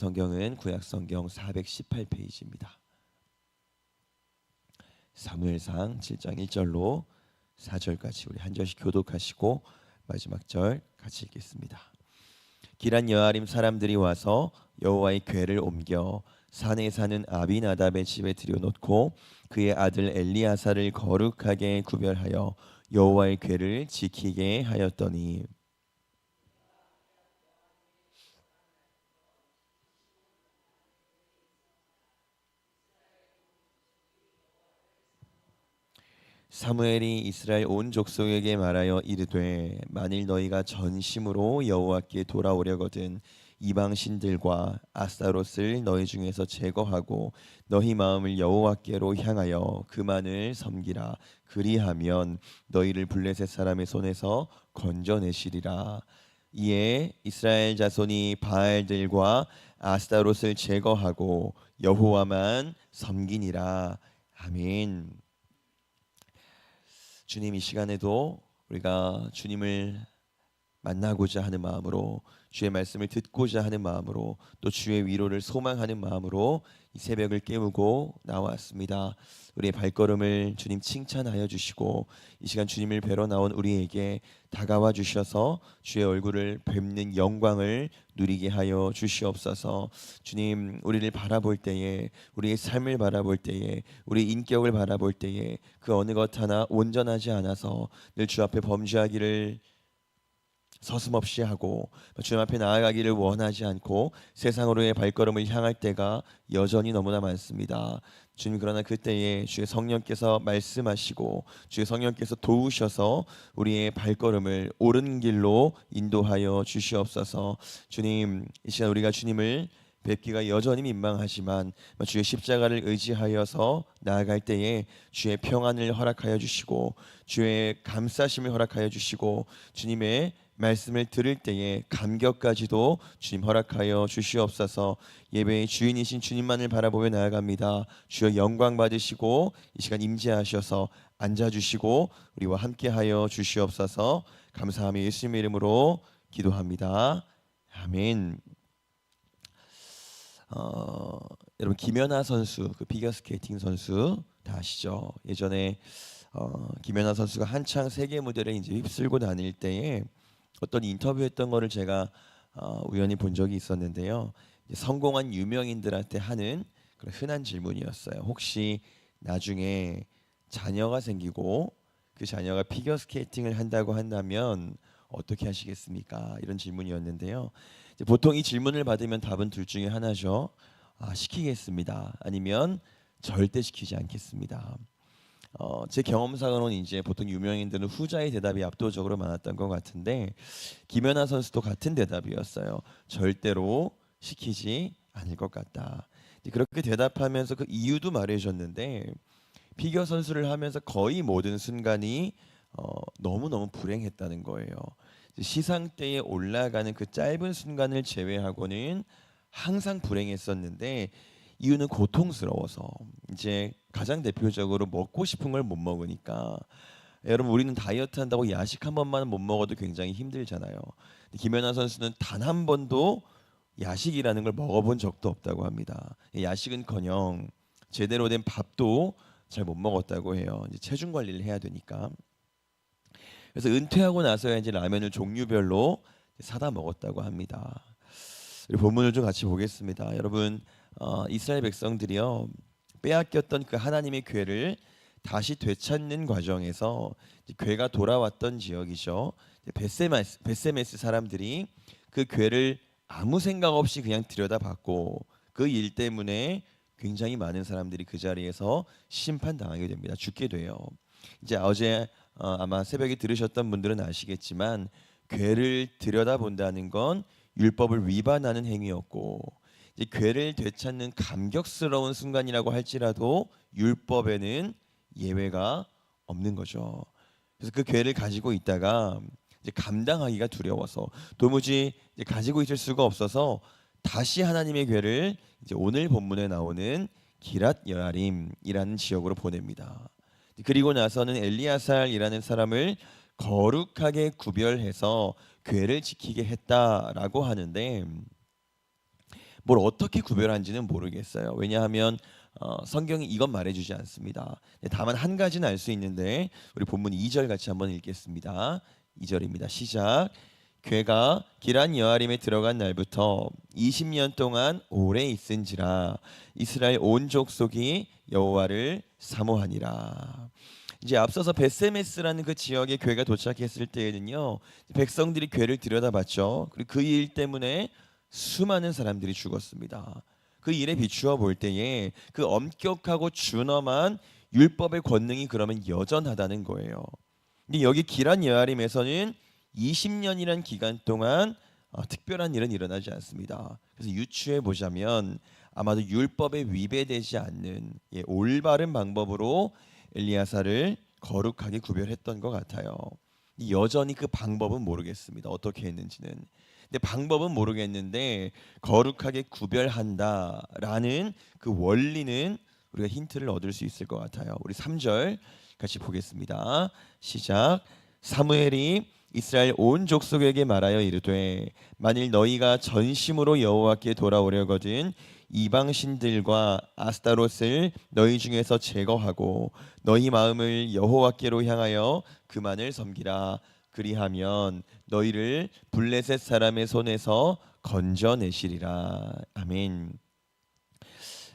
성경은 구약성경 418페이지입니다. 사무엘상 7장 1절로 4절까지 우리 한 절씩 교독하시고 마지막 절 같이 읽겠습니다. 기란 여아림 사람들이 와서 여호와의 궤를 옮겨 산에 사는 아비나답의 집에 들여놓고 그의 아들 엘리아사를 거룩하게 구별하여 여호와의 궤를 지키게 하였더니 사무엘이 이스라엘 온 족속에게 말하여 이르되 만일 너희가 전심으로 여호와께 돌아오려거든 이방 신들과 아스타롯을 너희 중에서 제거하고 너희 마음을 여호와께로 향하여 그만을 섬기라. 그리하면 너희를 블레셋 사람의 손에서 건져내시리라. 이에 이스라엘 자손이 바알들과 아스타롯을 제거하고 여호와만 섬기니라. 아멘. 주님, 이 시간에도 우리가 주님을 만나고자 하는 마음으로, 주의 말씀을 듣고자 하는 마음으로, 또 주의 위로를 소망하는 마음으로 이 새벽을 깨우고 나왔습니다. 우리의 발걸음을 주님 칭찬하여 주시고 이 시간 주님을 뵈러 나온 우리에게 다가와 주셔서 주의 얼굴을 뵙는 영광을 누리게 하여 주시옵소서. 주님, 우리를 바라볼 때에, 우리의 삶을 바라볼 때에, 우리의 인격을 바라볼 때에 그 어느 것 하나 온전하지 않아서 늘 주 앞에 범죄하기를 서슴없이 하고 주님 앞에 나아가기를 원하지 않고 세상으로의 발걸음을 향할 때가 여전히 너무나 많습니다. 주님, 그러나 그때에 주의 성령께서 말씀하시고 주의 성령께서 도우셔서 우리의 발걸음을 옳은 길로 인도하여 주시옵소서. 주님, 이 시간 우리가 주님을 뵙기가 여전히 민망하지만 주의 십자가를 의지하여서 나아갈 때에 주의 평안을 허락하여 주시고 주의 감싸심을 허락하여 주시고 주님의 말씀을 들을 때에 감격까지도 주님 허락하여 주시옵소서. 예배의 주인이신 주님만을 바라보며 나아갑니다. 주여 영광 받으시고 이 시간 임재하셔서 앉아주시고 우리와 함께하여 주시옵소서. 감사하며 예수님의 이름으로 기도합니다. 아멘. 여러분, 김연아 선수, 그 피겨스케이팅 선수 다 아시죠? 예전에 김연아 선수가 한창 세계 무대를 이제 휩쓸고 다닐 때에 어떤 인터뷰했던 거를 제가 우연히 본 적이 있었는데요. 성공한 유명인들한테 하는 그런 흔한 질문이었어요. 혹시 나중에 자녀가 생기고 그 자녀가 피겨스케이팅을 한다고 한다면 어떻게 하시겠습니까? 이런 질문이었는데요. 보통 이 질문을 받으면 답은 둘 중에 하나죠. 시키겠습니다. 아니면 절대 시키지 않겠습니다. 제 경험상으로는 이제 보통 유명인들은 후자의 대답이 압도적으로 많았던 것 같은데 김연아 선수도 같은 대답이었어요. 절대로 시키지 않을 것 같다. 그렇게 대답하면서 그 이유도 말해줬는데 피겨 선수를 하면서 거의 모든 순간이 너무너무 불행했다는 거예요. 시상대에 올라가는 그 짧은 순간을 제외하고는 항상 불행했었는데 이유는 고통스러워서. 이제 가장 대표적으로 먹고 싶은 걸 못 먹으니까. 여러분, 우리는 다이어트 한다고 야식 한 번만 못 먹어도 굉장히 힘들잖아요. 김연아 선수는 단 한 번도 야식이라는 걸 먹어본 적도 없다고 합니다. 야식은커녕 제대로 된 밥도 잘 못 먹었다고 해요. 이제 체중 관리를 해야 되니까. 그래서 은퇴하고 나서야 이제 라면을 종류별로 사다 먹었다고 합니다. 우리 본문을 좀 같이 보겠습니다. 여러분, 이스라엘 백성들이요, 빼앗겼던 그 하나님의 궤를 다시 되찾는 과정에서 궤가 돌아왔던 지역이죠. 베세메스 사람들이 그 궤를 아무 생각 없이 그냥 들여다봤고 그 일 때문에 굉장히 많은 사람들이 그 자리에서 심판당하게 됩니다. 죽게 돼요. 이제 어제 아마 새벽에 들으셨던 분들은 아시겠지만 궤를 들여다본다는 건 율법을 위반하는 행위였고 이제 궤를 되찾는 감격스러운 순간이라고 할지라도 율법에는 예외가 없는 거죠. 그래서 그 궤를 가지고 있다가 이제 감당하기가 두려워서 도무지 이제 가지고 있을 수가 없어서 다시 하나님의 궤를 이제 오늘 본문에 나오는 기랏 여아림이라는 지역으로 보냅니다. 그리고 나서는 엘리아살이라는 사람을 거룩하게 구별해서 궤를 지키게 했다라고 하는데 뭘 어떻게 구별하는지는 모르겠어요. 왜냐하면 성경이 이건 말해주지 않습니다. 다만 한 가지는 알 수 있는데 우리 본문 2절 같이 한번 읽겠습니다. 2절입니다. 시작. 괴가 기란 여아림에 들어간 날부터 20년 동안 오래 있은지라 이스라엘 온 족속이 여호와를 사모하니라. 이제 앞서서 베세메스라는 그 지역에 괴가 도착했을 때에는요, 백성들이 괴를 들여다봤죠. 그리고 그 일 때문에 수많은 사람들이 죽었습니다. 그 일에 비추어 볼 때에 그 엄격하고 준엄한 율법의 권능이 그러면 여전하다는 거예요. 근데 여기 기란 여아림에서는 20년이란 기간 동안 특별한 일은 일어나지 않습니다. 그래서 유추해 보자면 아마도 율법에 위배되지 않는 올바른 방법으로 엘리야사를 거룩하게 구별했던 것 같아요. 여전히 그 방법은 모르겠습니다. 어떻게 했는지는. 근데 방법은 모르겠는데 거룩하게 구별한다라는 그 원리는 우리가 힌트를 얻을 수 있을 것 같아요. 우리 3절 같이 보겠습니다. 시작. 사무엘이 이스라엘 온 족속에게 말하여 이르되 만일 너희가 전심으로 여호와께 돌아오려거든 이방 신들과 아스타롯을 너희 중에서 제거하고 너희 마음을 여호와께로 향하여 그만을 섬기라. 그리하면 너희를 블레셋 사람의 손에서 건져내시리라. 아멘.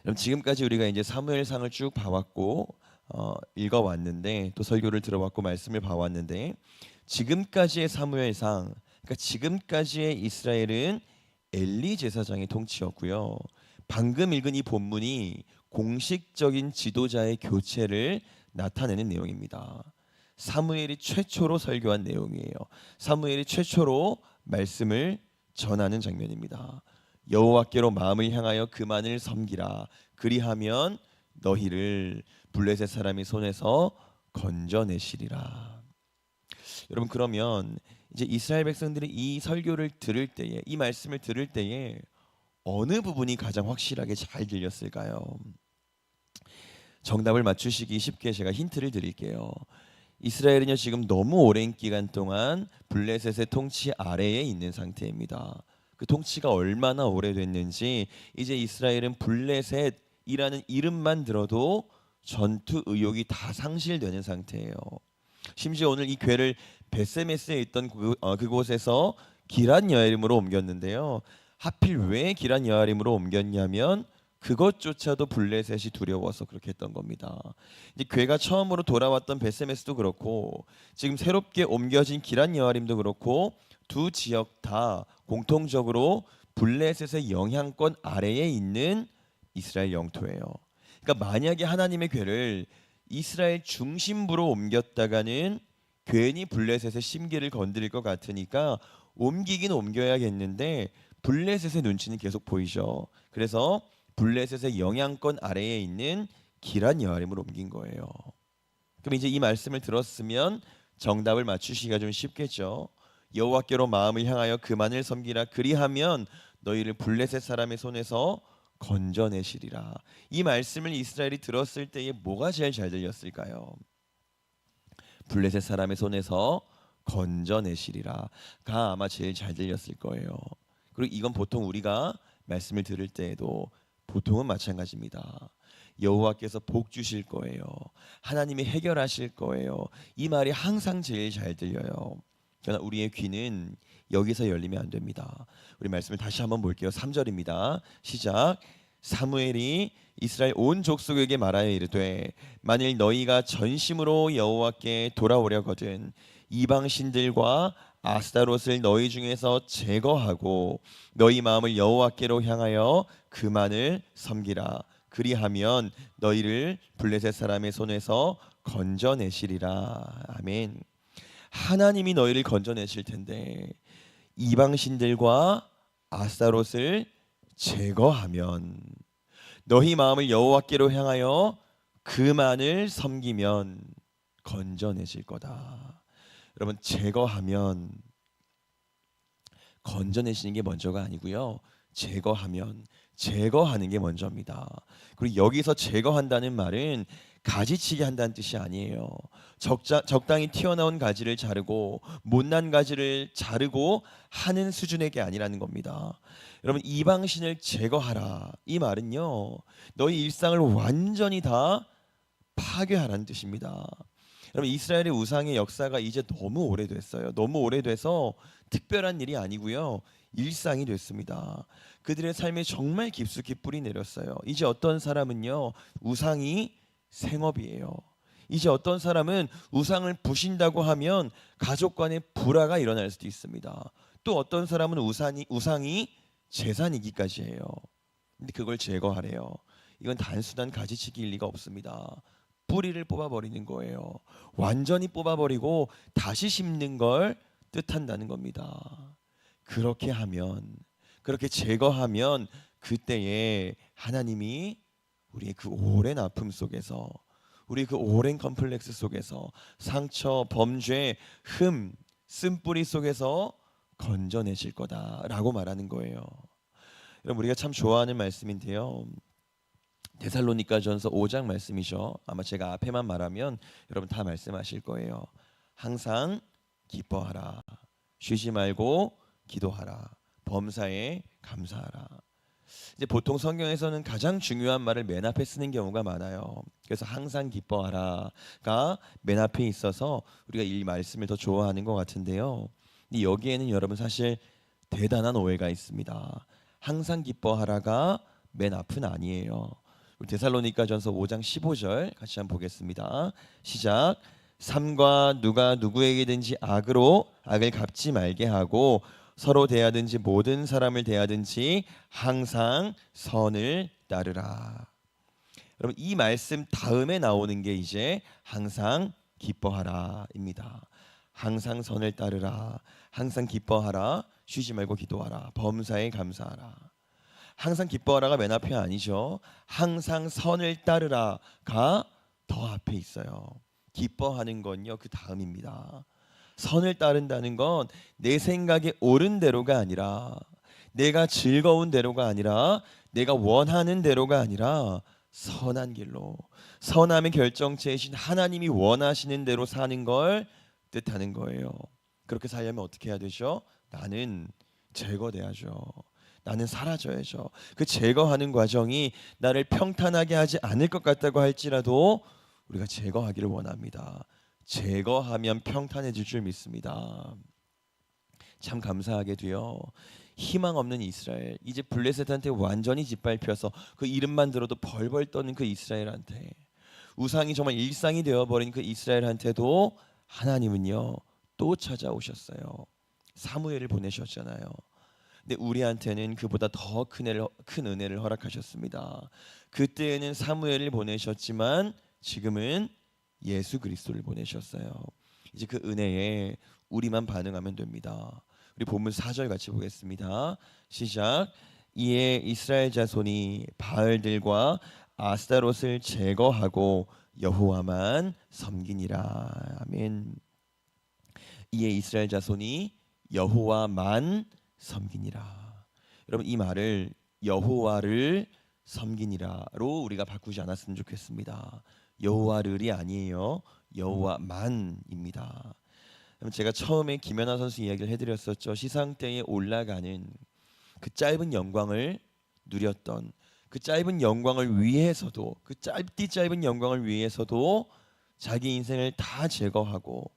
그럼 지금까지 우리가 이제 사무엘상을 쭉 봐왔고 읽어왔는데 또 설교를 들어봤고 말씀을 봐왔는데 지금까지의 사무엘상, 그러니까 지금까지의 이스라엘은 엘리 제사장의 통치였고요. 방금 읽은 이 본문이 공식적인 지도자의 교체를 나타내는 내용입니다. 사무엘이 최초로 설교한 내용이에요. 사무엘이 최초로 말씀을 전하는 장면입니다. 여호와께로 마음을 향하여 그만을 섬기라. 그리하면 너희를 블레셋 사람의 손에서 건져내시리라. 여러분, 그러면 이제 이스라엘 백성들이 이 설교를 들을 때에, 이 말씀을 들을 때에 어느 부분이 가장 확실하게 잘 들렸을까요? 정답을 맞추시기 쉽게 제가 힌트를 드릴게요. 이스라엘은요 지금 너무 오랜 기간 동안 블레셋의 통치 아래에 있는 상태입니다. 그 통치가 얼마나 오래됐는지 이제 이스라엘은 블레셋이라는 이름만 들어도 전투 의욕이 다 상실되는 상태예요. 심지어 오늘 이 궤를 베세메스에 있던 그곳에서 기란 여아림으로 옮겼는데요. 하필 왜 기란 여아림으로 옮겼냐면 그것조차도 블레셋이 두려워서 그렇게 했던 겁니다. 이제 궤가 처음으로 돌아왔던 베세메스도 그렇고 지금 새롭게 옮겨진 기란 여아림도 그렇고 두 지역 다 공통적으로 블레셋의 영향권 아래에 있는 이스라엘 영토예요. 그러니까 만약에 하나님의 궤를 이스라엘 중심부로 옮겼다가는 괜히 블레셋의 심기를 건드릴 것 같으니까 옮기긴 옮겨야겠는데 블레셋의 눈치는 계속 보이죠. 그래서 블레셋의 영향권 아래에 있는 기란 여아림으로 옮긴 거예요. 그럼 이제 이 말씀을 들었으면 정답을 맞추시기가 좀 쉽겠죠. 여호와께로 마음을 향하여 그만을 섬기라. 그리하면 너희를 블레셋 사람의 손에서 건져내시리라. 이 말씀을 이스라엘이 들었을 때에 뭐가 제일 잘 들렸을까요? 블레셋 사람의 손에서 건져내시리라가 아마 제일 잘 들렸을 거예요. 그리고 이건 보통 우리가 말씀을 들을 때에도 보통은 마찬가지입니다. 여호와께서 복 주실 거예요. 하나님이 해결하실 거예요. 이 말이 항상 제일 잘 들려요. 그러나 우리의 귀는 여기서 열리면 안 됩니다. 우리 말씀을 다시 한번 볼게요. 3절입니다. 시작. 사무엘이 이스라엘 온 족속에게 말하여 이르되 만일 너희가 전심으로 여호와께 돌아오려거든 이방 신들과 아스타롯을 너희 중에서 제거하고 너희 마음을 여호와께로 향하여 그만을 섬기라. 그리하면 너희를 블레셋 사람의 손에서 건져내시리라. 아멘. 하나님이 너희를 건져내실 텐데 이방 신들과 아스타롯을 제거하면 너희 마음을 여호와께로 향하여 그만을 섬기면 건져내실 거다. 여러분, 제거하면 건져내시는 게 먼저가 아니고요. 제거하면 제거하는 게 먼저입니다. 그리고 여기서 제거한다는 말은 가지치기 한다는 뜻이 아니에요. 적당히 튀어나온 가지를 자르고 못난 가지를 자르고 하는 수준의 게 아니라는 겁니다. 여러분, 이방신을 제거하라, 이 말은요, 너희 일상을 완전히 다 파괴하라는 뜻입니다. 여러분, 이스라엘의 우상의 역사가 이제 너무 오래됐어요. 너무 오래돼서 특별한 일이 아니고요, 일상이 됐습니다. 그들의 삶에 정말 깊숙이 뿌리 내렸어요. 이제 어떤 사람은요, 우상이 생업이에요. 이제 어떤 사람은 우상을 부신다고 하면 가족 간의 불화가 일어날 수도 있습니다. 또 어떤 사람은 우상이 재산이기까지 해요. 근데 그걸 제거하래요. 이건 단순한 가지치기일 리가 없습니다. 뿌리를 뽑아버리는 거예요. 완전히 뽑아버리고 다시 심는 걸 뜻한다는 겁니다. 그렇게 하면, 그렇게 제거하면 그때에 하나님이 우리의 그 오랜 아픔 속에서, 우리 그 오랜 컴플렉스 속에서, 상처, 범죄, 쓴뿌리 속에서 건져내실 거다라고 말하는 거예요. 여러분, 우리가 참 좋아하는 말씀인데요, 데살로니가전서 5장 말씀이죠. 아마 제가 앞에만 말하면 여러분 다 말씀하실 거예요. 항상 기뻐하라, 쉬지 말고 기도하라, 범사에 감사하라. 이제 보통 성경에서는 가장 중요한 말을 맨 앞에 쓰는 경우가 많아요. 그래서 항상 기뻐하라가 맨 앞에 있어서 우리가 이 말씀을 더 좋아하는 것 같은데요. 근데 여기에는 여러분 사실 대단한 오해가 있습니다. 항상 기뻐하라가 맨 앞은 아니에요. 우리 데살로니가전서 5장 15절 같이 한번 보겠습니다. 시작. 삼가 누가 누구에게든지 악을 갚지 말게 하고 서로 대하든지 모든 사람을 대하든지 항상 선을 따르라. 여러분, 이 말씀 다음에 나오는 게 이제 항상 기뻐하라입니다. 항상 선을 따르라, 항상 기뻐하라, 쉬지 말고 기도하라, 범사에 감사하라. 항상 기뻐하라가 맨 앞이 아니죠. 항상 선을 따르라가 더 앞에 있어요. 기뻐하는 건요, 그 다음입니다. 선을 따른다는 건 내 생각에 옳은 대로가 아니라, 내가 즐거운 대로가 아니라, 내가 원하는 대로가 아니라 선한 길로, 선함의 결정체이신 하나님이 원하시는 대로 사는 걸 뜻하는 거예요. 그렇게 살려면 어떻게 해야 되죠? 나는 제거돼야죠. 나는 사라져야죠. 그 제거하는 과정이 나를 평탄하게 하지 않을 것 같다고 할지라도 우리가 제거하기를 원합니다. 제거하면 평탄해질 줄 믿습니다. 참 감사하게도요, 희망 없는 이스라엘, 이제 블레셋한테 완전히 짓밟혀서 그 이름만 들어도 벌벌 떠는 그 이스라엘한테, 우상이 정말 일상이 되어버린 그 이스라엘한테도 하나님은요 또 찾아오셨어요. 사무엘을 보내셨잖아요. 근데 우리한테는 그보다 더 큰 은혜를 허락하셨습니다. 그때에는 사무엘을 보내셨지만 지금은 예수 그리스도를 보내셨어요. 이제 그 은혜에 우리만 반응하면 됩니다. 우리 본문 4절 같이 보겠습니다. 시작. 이에 이스라엘 자손이 바알들과 아스타롯을 제거하고 여호와만 섬기니라. 아멘. 이에 이스라엘 자손이 여호와만 섬기니라. 여러분, 이 말을 여호와를 섬기니라로 우리가 바꾸지 않았으면 좋겠습니다. 여호와를이 아니에요. 여호와만입니다. 제가 처음에 김연아 선수 이야기를 해드렸었죠. 시상 때에 올라가는 그 짧은 영광을 누렸던, 그 짧은 영광을 위해서도, 그 짧은 영광을 위해서도 자기 인생을 다 제거하고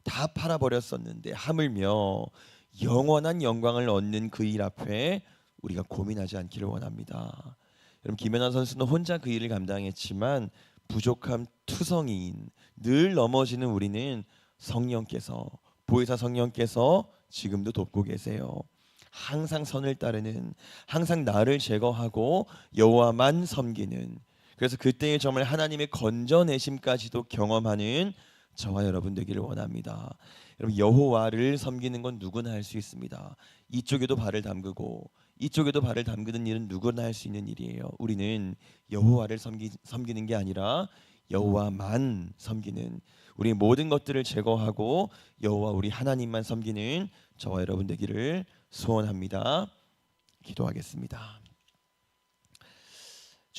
다 팔아버렸었는데, 하물며 영원한 영광을 얻는 그 일 앞에 우리가 고민하지 않기를 원합니다. 여러분, 김연아 선수는 혼자 그 일을 감당했지만 부족함 투성이인, 늘 넘어지는 우리는 성령께서, 보혜사 성령께서 지금도 돕고 계세요. 항상 선을 따르는, 항상 나를 제거하고 여호와만 섬기는, 그래서 그때에 정말 하나님의 건져내심까지도 경험하는 저와 여러분 되기를 원합니다. 여러분, 여호와를 섬기는 건 누구나 할 수 있습니다. 이쪽에도 발을 담그고 이쪽에도 발을 담그는 일은 누구나 할 수 있는 일이에요. 우리는 여호와를 섬기는 게 아니라 여호와만 섬기는, 우리 모든 것들을 제거하고 여호와 우리 하나님만 섬기는 저와 여러분 되기를 소원합니다. 기도하겠습니다.